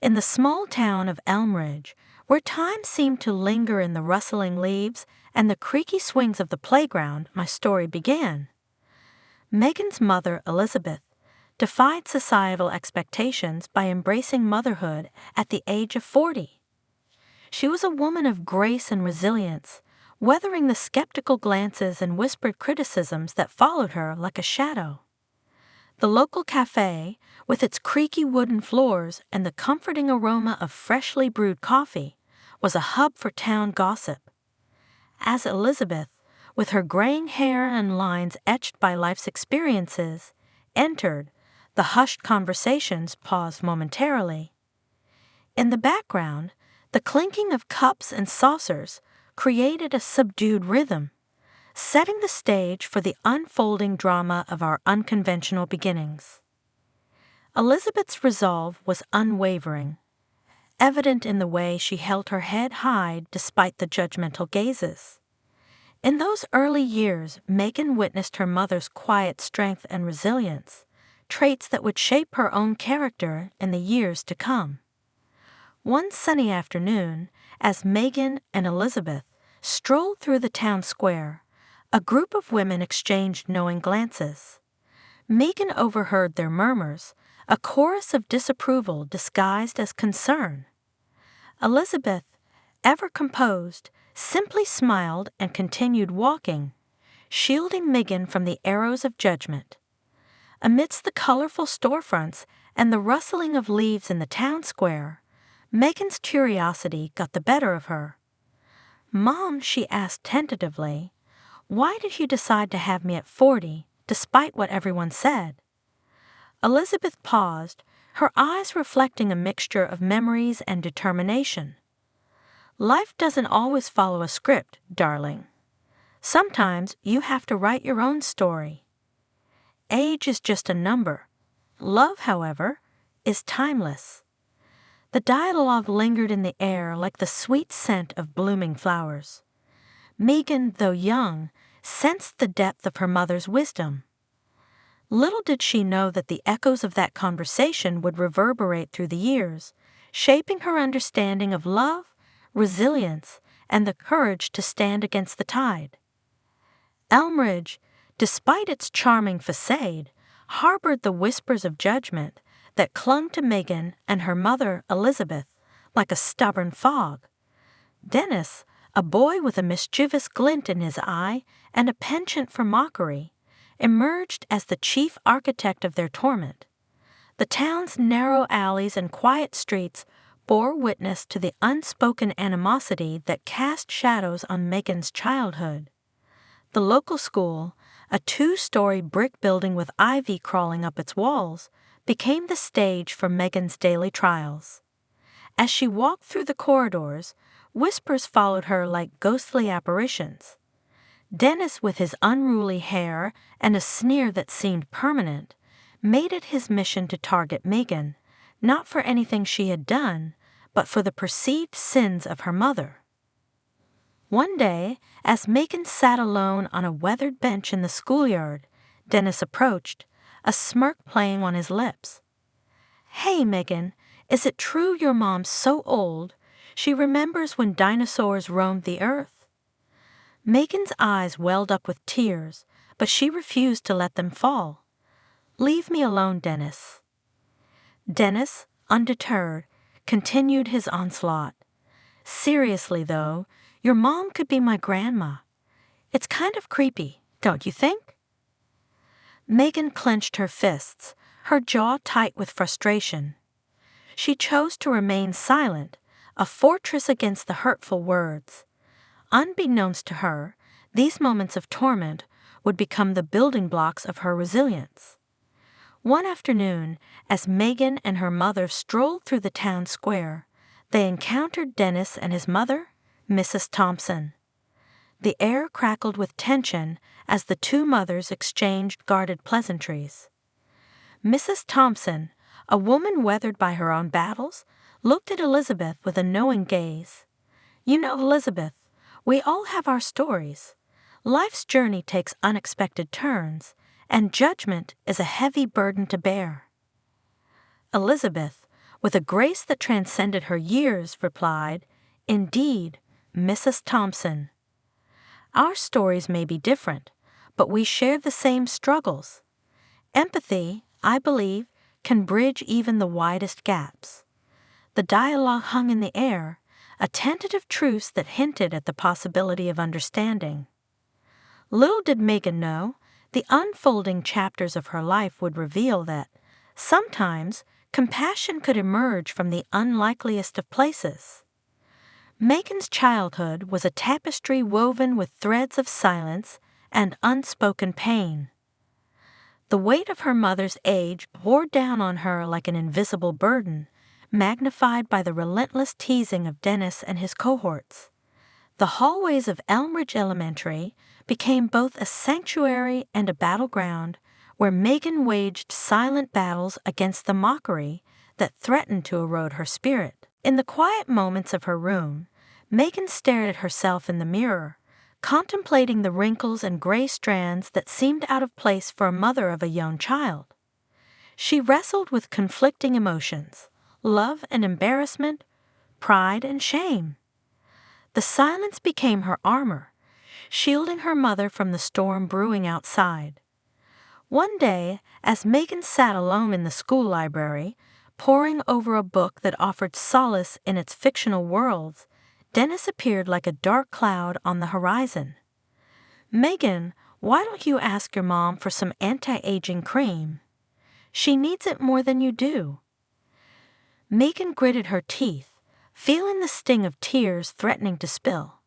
In the small town of Elmridge, where time seemed to linger in the rustling leaves and the creaky swings of the playground, my story began. Megan's mother, Elizabeth, defied societal expectations by embracing motherhood at the age of 40. She was a woman of grace and resilience, weathering the skeptical glances and whispered criticisms that followed her like a shadow. The local cafe, with its creaky wooden floors and the comforting aroma of freshly brewed coffee, was a hub for town gossip. As Elizabeth, with her graying hair and lines etched by life's experiences, entered, the hushed conversations paused momentarily. In the background, the clinking of cups and saucers created a subdued rhythm, setting the stage for the unfolding drama of our unconventional beginnings. Elizabeth's resolve was unwavering, evident in the way she held her head high despite the judgmental gazes. In those early years, Megan witnessed her mother's quiet strength and resilience, traits that would shape her own character in the years to come. One sunny afternoon, as Megan and Elizabeth strolled through the town square, a group of women exchanged knowing glances. Megan overheard their murmurs, a chorus of disapproval disguised as concern. Elizabeth, ever composed, simply smiled and continued walking, shielding Megan from the arrows of judgment. Amidst the colorful storefronts and the rustling of leaves in the town square, Megan's curiosity got the better of her. "Mom," she asked tentatively, "why did you decide to have me at 40, despite what everyone said?" Elizabeth paused, her eyes reflecting a mixture of memories and determination. "Life doesn't always follow a script, darling. Sometimes you have to write your own story. Age is just a number. Love, however, is timeless." The dialogue lingered in the air like the sweet scent of blooming flowers. Megan, though young, sensed the depth of her mother's wisdom. Little did she know that the echoes of that conversation would reverberate through the years, shaping her understanding of love, resilience, and the courage to stand against the tide. Elmridge, despite its charming facade, harbored the whispers of judgment that clung to Megan and her mother, Elizabeth, like a stubborn fog. Dennis, a boy with a mischievous glint in his eye and a penchant for mockery, emerged as the chief architect of their torment. The town's narrow alleys and quiet streets bore witness to the unspoken animosity that cast shadows on Megan's childhood. The local school, a 2-story brick building with ivy crawling up its walls, became the stage for Megan's daily trials. As she walked through the corridors, whispers followed her like ghostly apparitions. Dennis, with his unruly hair and a sneer that seemed permanent, made it his mission to target Megan, not for anything she had done, but for the perceived sins of her mother. One day, as Megan sat alone on a weathered bench in the schoolyard, Dennis approached, a smirk playing on his lips. "Hey, Megan, is it true your mom's so old she remembers when dinosaurs roamed the earth?" Megan's eyes welled up with tears, but she refused to let them fall. "Leave me alone, Dennis." Dennis, undeterred, continued his onslaught. "Seriously, though, your mom could be my grandma. It's kind of creepy, don't you think?" Megan clenched her fists, her jaw tight with frustration. She chose to remain silent, a fortress against the hurtful words. Unbeknownst to her, these moments of torment would become the building blocks of her resilience. One afternoon, as Megan and her mother strolled through the town square, they encountered Dennis and his mother, Mrs. Thompson. The air crackled with tension as the two mothers exchanged guarded pleasantries. Mrs. Thompson, a woman weathered by her own battles, looked at Elizabeth with a knowing gaze. "You know, Elizabeth, we all have our stories. Life's journey takes unexpected turns, and judgment is a heavy burden to bear." Elizabeth, with a grace that transcended her years, replied, "Indeed, Mrs. Thompson. Our stories may be different, but we share the same struggles. Empathy, I believe, can bridge even the widest gaps." The dialogue hung in the air, a tentative truce that hinted at the possibility of understanding. Little did Megan know, the unfolding chapters of her life would reveal that, sometimes, compassion could emerge from the unlikeliest of places. Megan's childhood was a tapestry woven with threads of silence and unspoken pain. The weight of her mother's age bore down on her like an invisible burden, magnified by the relentless teasing of Dennis and his cohorts. The hallways of Elmridge Elementary became both a sanctuary and a battleground where Megan waged silent battles against the mockery that threatened to erode her spirit. In the quiet moments of her room, Megan stared at herself in the mirror, contemplating the wrinkles and gray strands that seemed out of place for a mother of a young child. She wrestled with conflicting emotions, love and embarrassment, pride and shame. The silence became her armor, shielding her mother from the storm brewing outside. One day, as Megan sat alone in the school library, poring over a book that offered solace in its fictional worlds, Dennis appeared like a dark cloud on the horizon. "Megan, why don't you ask your mom for some anti-aging cream? She needs it more than you do." Megan gritted her teeth, feeling the sting of tears threatening to spill.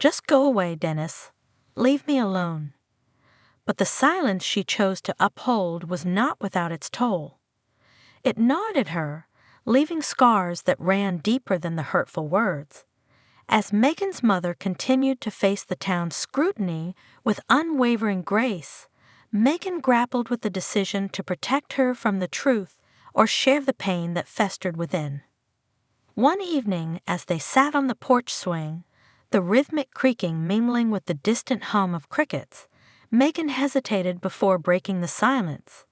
"Just go away, Dennis. Leave me alone." But the silence she chose to uphold was not without its toll. It gnawed at her, leaving scars that ran deeper than the hurtful words. As Megan's mother continued to face the town's scrutiny with unwavering grace, Megan grappled with the decision to protect her from the truth or share the pain that festered within. One evening, as they sat on the porch swing, the rhythmic creaking mingling with the distant hum of crickets, Megan hesitated before breaking the silence.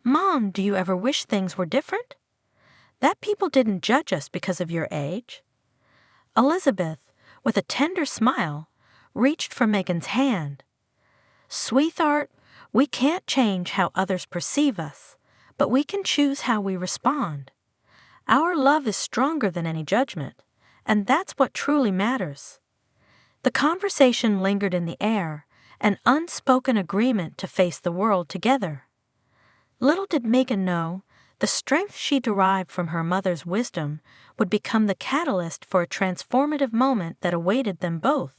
"Mom, do you ever wish things were different? That people didn't judge us because of your age?" Elizabeth, with a tender smile, reached for Megan's hand. "Sweetheart, we can't change how others perceive us, but we can choose how we respond. Our love is stronger than any judgment, and that's what truly matters." The conversation lingered in the air, an unspoken agreement to face the world together. Little did Megan know, the strength she derived from her mother's wisdom would become the catalyst for a transformative moment that awaited them both.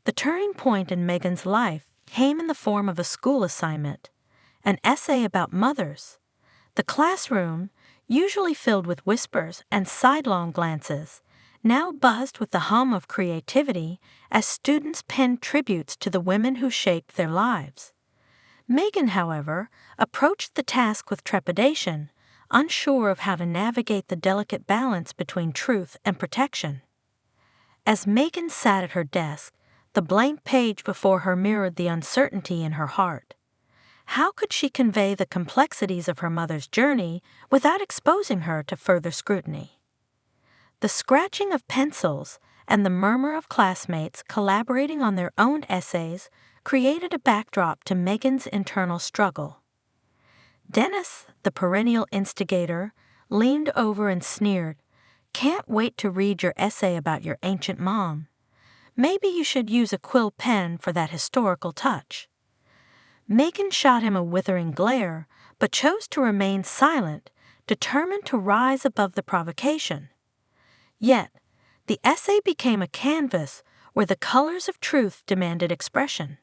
The turning point in Megan's life came in the form of a school assignment, an essay about mothers. The classroom, usually filled with whispers and sidelong glances, now buzzed with the hum of creativity as students penned tributes to the women who shaped their lives. Megan, however, approached the task with trepidation, unsure of how to navigate the delicate balance between truth and protection. As Megan sat at her desk, the blank page before her mirrored the uncertainty in her heart. How could she convey the complexities of her mother's journey without exposing her to further scrutiny? The scratching of pencils and the murmur of classmates collaborating on their own essays created a backdrop to Megan's internal struggle. Dennis, the perennial instigator, leaned over and sneered, "Can't wait to read your essay about your ancient mom. Maybe you should use a quill pen for that historical touch." Megan shot him a withering glare, but chose to remain silent, determined to rise above the provocation. Yet, the essay became a canvas where the colors of truth demanded expression.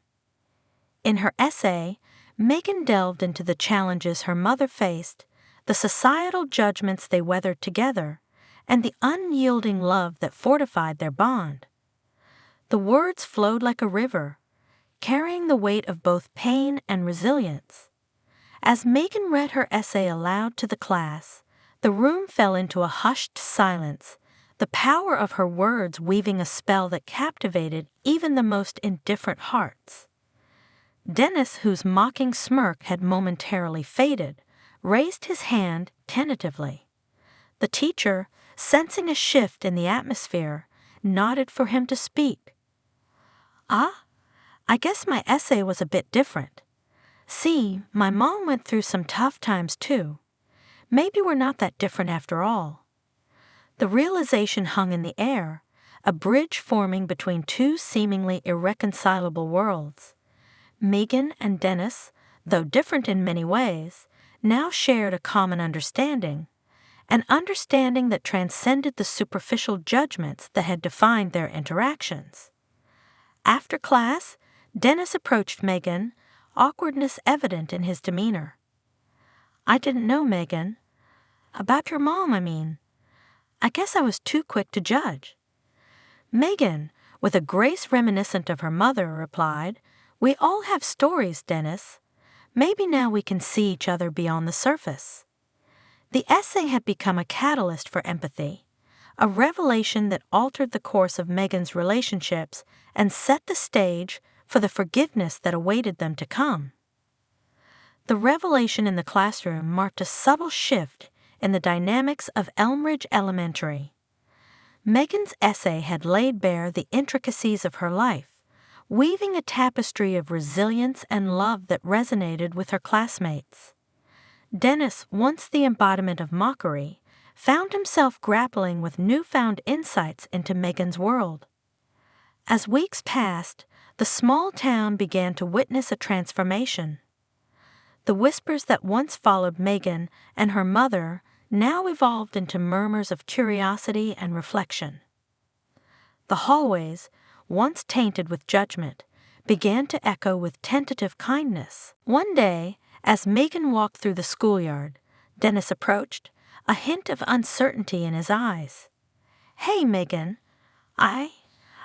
In her essay, Megan delved into the challenges her mother faced, the societal judgments they weathered together, and the unyielding love that fortified their bond. The words flowed like a river, carrying the weight of both pain and resilience. As Megan read her essay aloud to the class, the room fell into a hushed silence, the power of her words weaving a spell that captivated even the most indifferent hearts. Dennis, whose mocking smirk had momentarily faded, raised his hand tentatively. The teacher, sensing a shift in the atmosphere, nodded for him to speak. "Ah, I guess my essay was a bit different. See, my mom went through some tough times too. Maybe we're not that different after all." The realization hung in the air, a bridge forming between two seemingly irreconcilable worlds. Megan and Dennis, though different in many ways, now shared a common understanding, an understanding that transcended the superficial judgments that had defined their interactions. After class, Dennis approached Megan, awkwardness evident in his demeanor. "I didn't know, Megan. About your mom, I mean. I guess I was too quick to judge." Megan, with a grace reminiscent of her mother, replied, "We all have stories, Dennis. Maybe now we can see each other beyond the surface." The essay had become a catalyst for empathy, a revelation that altered the course of Megan's relationships and set the stage for the forgiveness that awaited them to come. The revelation in the classroom marked a subtle shift in the dynamics of Elmridge Elementary. Megan's essay had laid bare the intricacies of her life, weaving a tapestry of resilience and love that resonated with her classmates. Dennis, once the embodiment of mockery, found himself grappling with newfound insights into Megan's world. As weeks passed, the small town began to witness a transformation. The whispers that once followed Megan and her mother now evolved into murmurs of curiosity and reflection. The hallways, once tainted with judgment, began to echo with tentative kindness. One day, as Megan walked through the schoolyard, Dennis approached, a hint of uncertainty in his eyes. "Hey, Megan, I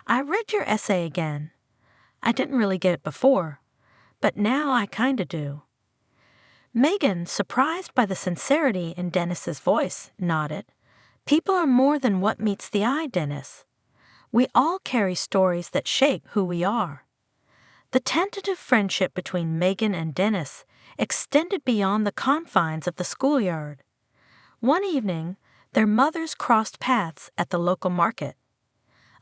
read your essay again. I didn't really get it before, but now I kinda do." Megan, surprised by the sincerity in Dennis's voice, nodded. "People are more than what meets the eye, Dennis. We all carry stories that shape who we are." The tentative friendship between Megan and Dennis extended beyond the confines of the schoolyard. One evening, their mothers crossed paths at the local market.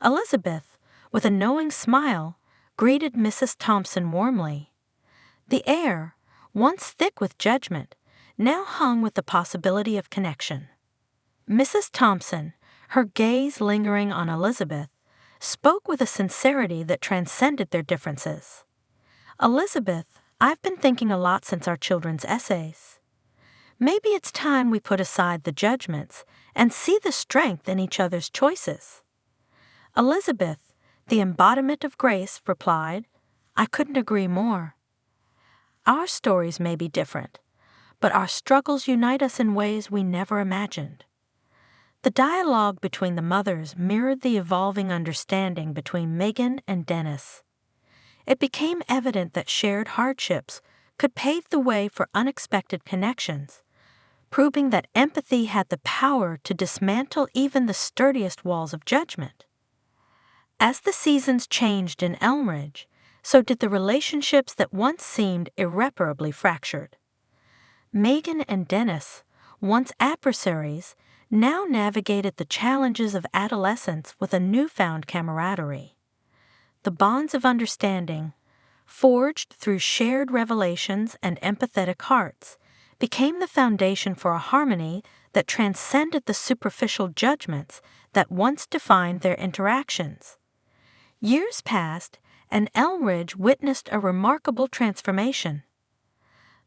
Elizabeth, with a knowing smile, greeted Mrs. Thompson warmly. The air, once thick with judgment, now hung with the possibility of connection. Mrs. Thompson, her gaze lingering on Elizabeth, spoke with a sincerity that transcended their differences. "Elizabeth, I've been thinking a lot since our children's essays. Maybe it's time we put aside the judgments and see the strength in each other's choices." Elizabeth, the embodiment of grace, replied, "I couldn't agree more. Our stories may be different, but our struggles unite us in ways we never imagined." The dialogue between the mothers mirrored the evolving understanding between Megan and Dennis. It became evident that shared hardships could pave the way for unexpected connections, proving that empathy had the power to dismantle even the sturdiest walls of judgment. As the seasons changed in Elmridge, so did the relationships that once seemed irreparably fractured. Megan and Dennis, once adversaries, now navigated the challenges of adolescence with a newfound camaraderie. The bonds of understanding, forged through shared revelations and empathetic hearts, became the foundation for a harmony that transcended the superficial judgments that once defined their interactions. Years passed, and Elmridge witnessed a remarkable transformation.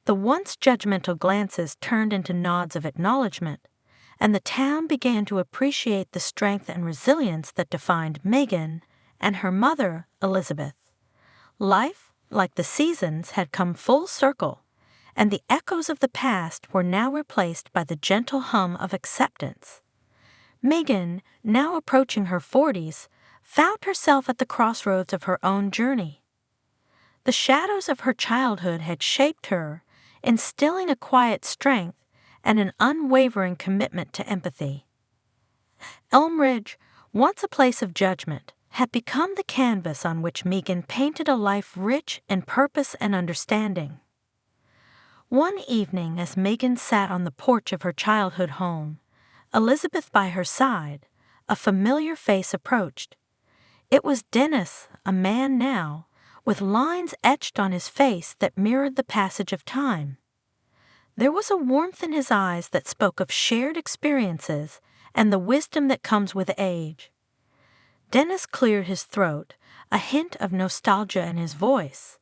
The once judgmental glances turned into nods of acknowledgement, and the town began to appreciate the strength and resilience that defined Megan and her mother, Elizabeth. Life, like the seasons, had come full circle, and the echoes of the past were now replaced by the gentle hum of acceptance. Megan, now approaching her 40s, found herself at the crossroads of her own journey. The shadows of her childhood had shaped her, instilling a quiet strength and an unwavering commitment to empathy. Elmridge, once a place of judgment, had become the canvas on which Megan painted a life rich in purpose and understanding. One evening, as Megan sat on the porch of her childhood home, Elizabeth by her side, a familiar face approached. It was Dennis, a man now, with lines etched on his face that mirrored the passage of time. There was a warmth in his eyes that spoke of shared experiences and the wisdom that comes with age. Dennis cleared his throat, a hint of nostalgia in his voice.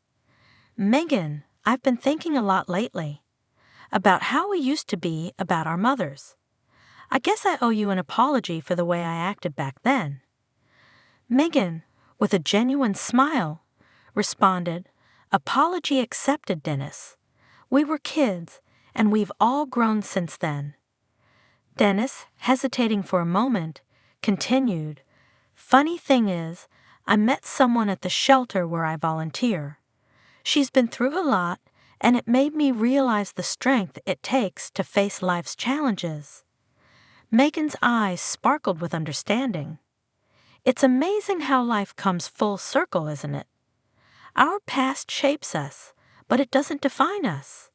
"Megan, I've been thinking a lot lately about how we used to be about our mothers. I guess I owe you an apology for the way I acted back then." Megan, with a genuine smile, responded, "Apology accepted, Dennis. We were kids, and we've all grown since then." Dennis, hesitating for a moment, continued, "Funny thing is, I met someone at the shelter where I volunteer. She's been through a lot, and it made me realize the strength it takes to face life's challenges." Megan's eyes sparkled with understanding. "It's amazing how life comes full circle, isn't it? Our past shapes us, but it doesn't define us."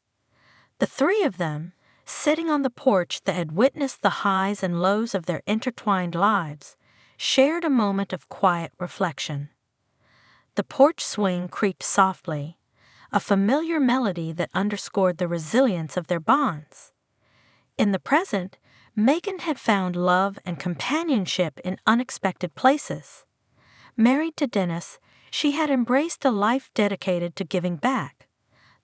The three of them, sitting on the porch that had witnessed the highs and lows of their intertwined lives, shared a moment of quiet reflection. The porch swing creaked softly, a familiar melody that underscored the resilience of their bonds. In the present, Megan had found love and companionship in unexpected places. Married to Dennis, she had embraced a life dedicated to giving back.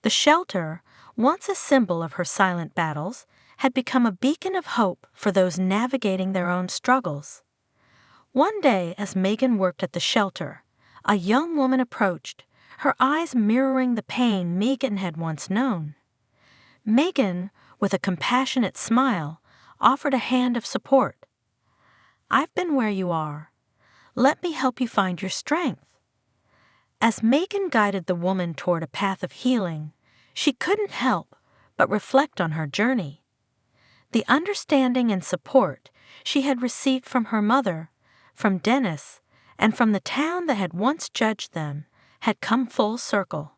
The shelter, once a symbol of her silent battles, had become a beacon of hope for those navigating their own struggles. One day, as Megan worked at the shelter, a young woman approached, her eyes mirroring the pain Megan had once known. Megan, with a compassionate smile, offered a hand of support. "I've been where you are. Let me help you find your strength." As Megan guided the woman toward a path of healing, she couldn't help but reflect on her journey. The understanding and support she had received from her mother, from Dennis, and from the town that had once judged them, had come full circle.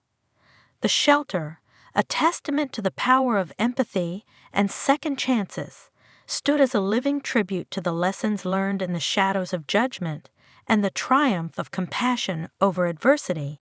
The shelter, a testament to the power of empathy and second chances, stood as a living tribute to the lessons learned in the shadows of judgment and the triumph of compassion over adversity.